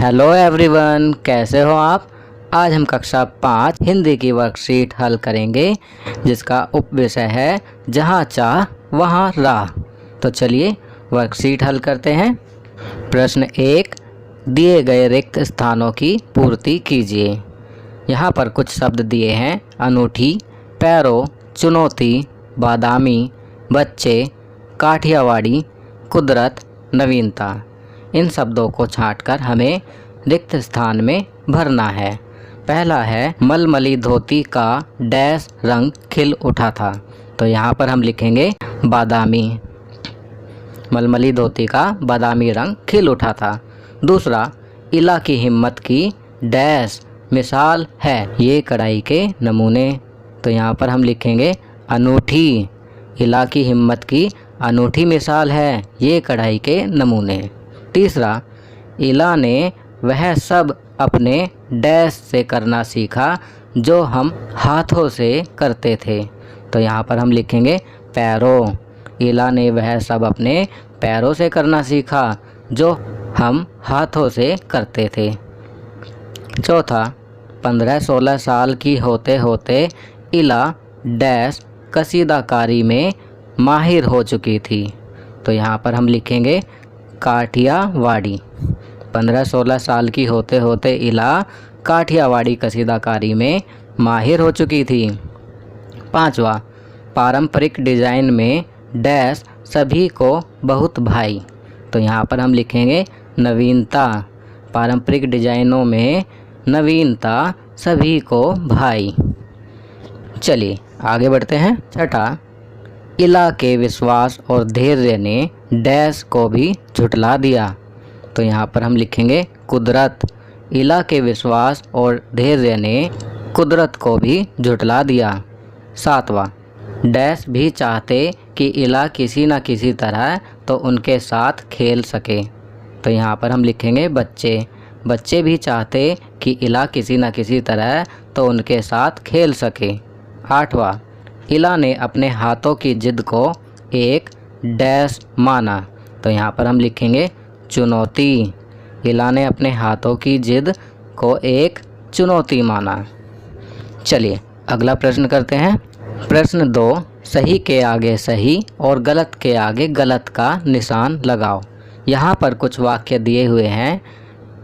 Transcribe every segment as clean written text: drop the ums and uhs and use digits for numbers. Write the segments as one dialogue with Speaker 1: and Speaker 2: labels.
Speaker 1: Hello everyone, कैसे हो आप। आज हम कक्षा 5 हिंदी की वर्कशीट हल करेंगे जिसका उपविषय है जहाँ चाह वहाँ राह। तो चलिए वर्कशीट हल करते हैं। प्रश्न 1, दिए गए रिक्त स्थानों की पूर्ति कीजिए। यहाँ पर कुछ शब्द दिए हैं: अनूठी, पैरों, चुनौती, बादामी, बच्चे, काठियावाड़ी, कुदरत, नवीनता। इन शब्दों को छांटकर हमें रिक्त स्थान में भरना है। पहला है मलमली धोती का डैश रंग खिल उठा था। तो यहाँ पर हम लिखेंगे बादामी। मलमली धोती का बादामी रंग खिल उठा था। दूसरा, इला की हिम्मत की डैश मिसाल है ये कढ़ाई के नमूने। तो यहाँ पर हम लिखेंगे अनूठी। इला की हिम्मत की अनूठी मिसाल है ये कढ़ाई के नमूने। तीसरा, इला ने वह सब अपने डैश से करना सीखा जो हम हाथों से करते थे। तो यहाँ पर हम लिखेंगे पैरों। इला ने वह सब अपने पैरों से करना सीखा जो हम हाथों से करते थे। चौथा, 15-16 साल की होते होते इला डैश कसीदाकारी में माहिर हो चुकी थी। तो यहाँ पर हम लिखेंगे काठियावाड़ी। 15-16 साल की होते होते इला काठियावाड़ी कसीदाकारी में माहिर हो चुकी थी। पांचवा, पारंपरिक डिजाइन में डैश सभी को बहुत भाई। तो यहाँ पर हम लिखेंगे नवीनता। पारंपरिक डिजाइनों में नवीनता सभी को भाई। चलिए आगे बढ़ते हैं। छठा, इला के विश्वास और धैर्य ने डैश को भी झुठला दिया। तो यहाँ पर हम लिखेंगे कुदरत। इला के विश्वास और धैर्य ने कुदरत को भी झुठला दिया। सातवां, डैश भी चाहते कि इला किसी न किसी तरह तो उनके साथ खेल सके। तो यहाँ पर हम लिखेंगे बच्चे। बच्चे भी चाहते कि इला किसी न किसी तरह तो उनके साथ खेल सके। आठवां, इला ने अपने हाथों की जिद को एक डैश माना। तो यहाँ पर हम लिखेंगे चुनौती। इला ने अपने हाथों की जिद को एक चुनौती माना। चलिए अगला प्रश्न करते हैं। प्रश्न 2, सही के आगे सही और गलत के आगे गलत का निशान लगाओ। यहाँ पर कुछ वाक्य दिए हुए हैं।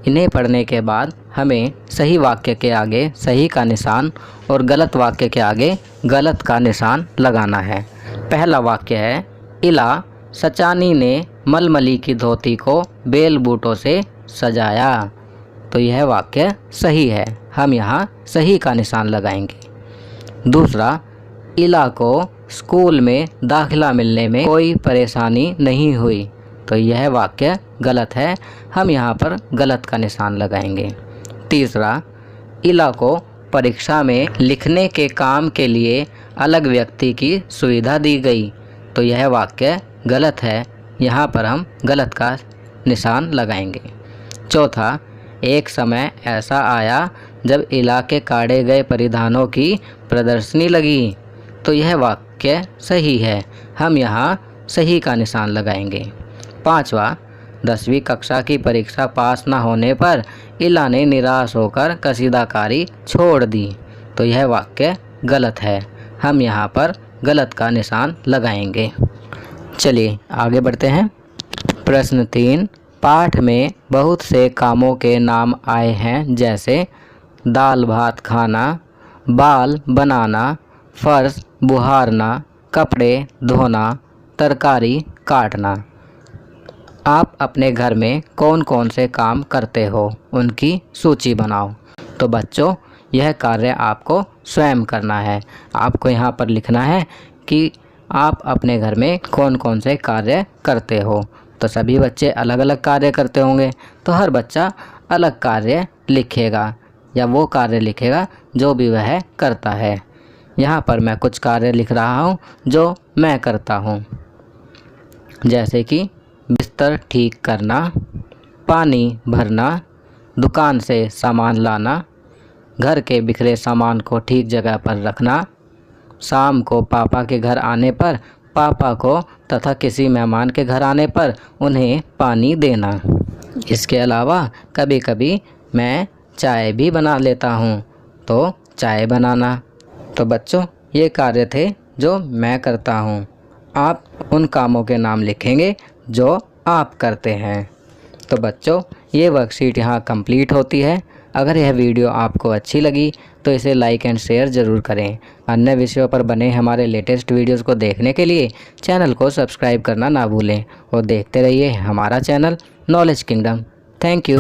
Speaker 1: इन्हें पढ़ने के बाद हमें सही वाक्य के आगे सही का निशान और गलत वाक्य के आगे गलत का निशान लगाना है। पहला वाक्य है, इला सचानी ने मलमली की धोती को बेल बूटों से सजाया। तो यह वाक्य सही है, हम यहाँ सही का निशान लगाएंगे। दूसरा, इला को स्कूल में दाखिला मिलने में कोई परेशानी नहीं हुई। तो यह वाक्य गलत है, हम यहाँ पर गलत का निशान लगाएंगे। तीसरा, इला को परीक्षा में लिखने के काम के लिए अलग व्यक्ति की सुविधा दी गई। तो यह वाक्य गलत है, यहाँ पर हम गलत का निशान लगाएंगे। चौथा, एक समय ऐसा आया जब इला के काढ़े गए परिधानों की प्रदर्शनी लगी। तो यह वाक्य सही है, हम यहाँ सही का निशान लगाएंगे। पांचवा, 10वीं कक्षा की परीक्षा पास न होने पर इला ने निराश होकर कसीदाकारी छोड़ दी। तो यह वाक्य गलत है, हम यहाँ पर गलत का निशान लगाएंगे। चलिए आगे बढ़ते हैं। प्रश्न 3, पाठ में बहुत से कामों के नाम आए हैं जैसे दाल भात खाना, बाल बनाना, फर्श बुहारना, कपड़े धोना, तरकारी काटना। आप अपने घर में कौन कौन से काम करते हो उनकी सूची बनाओ। तो बच्चों, यह कार्य आपको स्वयं करना है। आपको यहाँ पर लिखना है कि आप अपने घर में कौन कौन से कार्य करते हो। तो सभी बच्चे अलग अलग कार्य करते होंगे, तो हर बच्चा अलग कार्य लिखेगा या वो कार्य लिखेगा जो भी वह करता है। यहाँ पर मैं कुछ कार्य लिख रहा हूँ जो मैं करता हूँ, जैसे कि बिस्तर ठीक करना, पानी भरना, दुकान से सामान लाना, घर के बिखरे सामान को ठीक जगह पर रखना, शाम को पापा के घर आने पर पापा को तथा किसी मेहमान के घर आने पर उन्हें पानी देना। इसके अलावा कभी कभी मैं चाय भी बना लेता हूँ, तो चाय बनाना। तो बच्चों, ये कार्य थे जो मैं करता हूँ। आप उन कामों के नाम लिखेंगे जो आप करते हैं। तो बच्चों, ये वर्कशीट यहाँ कंप्लीट होती है। अगर यह वीडियो आपको अच्छी लगी तो इसे लाइक एंड शेयर ज़रूर करें। अन्य विषयों पर बने हमारे लेटेस्ट वीडियोस को देखने के लिए चैनल को सब्सक्राइब करना ना भूलें और देखते रहिए हमारा channel knowledge kingdom. Thank you.